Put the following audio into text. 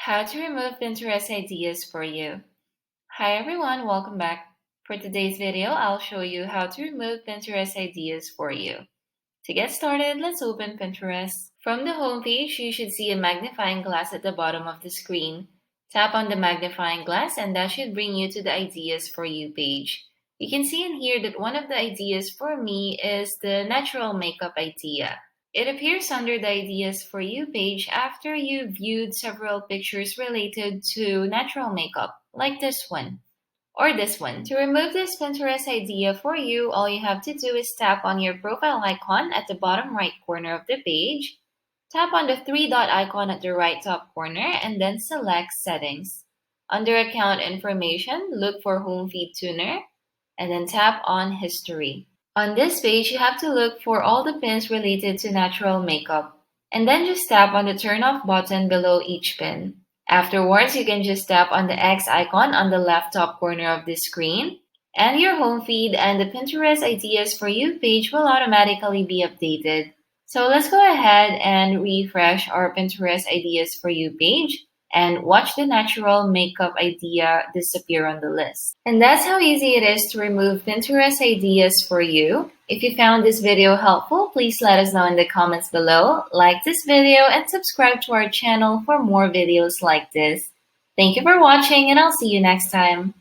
How to remove Pinterest ideas for you. Hi everyone, welcome back. For today's video, I'll show you how to remove Pinterest ideas for you. To get started, let's open Pinterest. From the home page, you should see a magnifying glass at the bottom of the screen. Tap on the magnifying glass and that should bring you to the Ideas for You page. You can see in here that one of the ideas for me is the natural makeup idea. It appears under the Ideas for You page after you viewed several pictures related to natural makeup, like this one or this one. To remove this Pinterest idea for you, all you have to do is tap on your profile icon at the bottom right corner of the page. Tap on the three dot icon at the right top corner and then select Settings. Under Account Information, look for Home Feed Tuner and then tap on History. On this page, you have to look for all the pins related to natural makeup, and then just tap on the turn off button below each pin. Afterwards, you can just tap on the X icon on the left top corner of the screen, and your home feed and the Pinterest Ideas for You page will automatically be updated. So let's go ahead and refresh our Pinterest Ideas for You page and watch the natural makeup idea disappear on the list. And that's how easy it is to remove Pinterest ideas for you. If you found this video helpful, please let us know in the comments below, like this video, and subscribe to our channel for more videos like this. Thank you for watching, and I'll see you next time.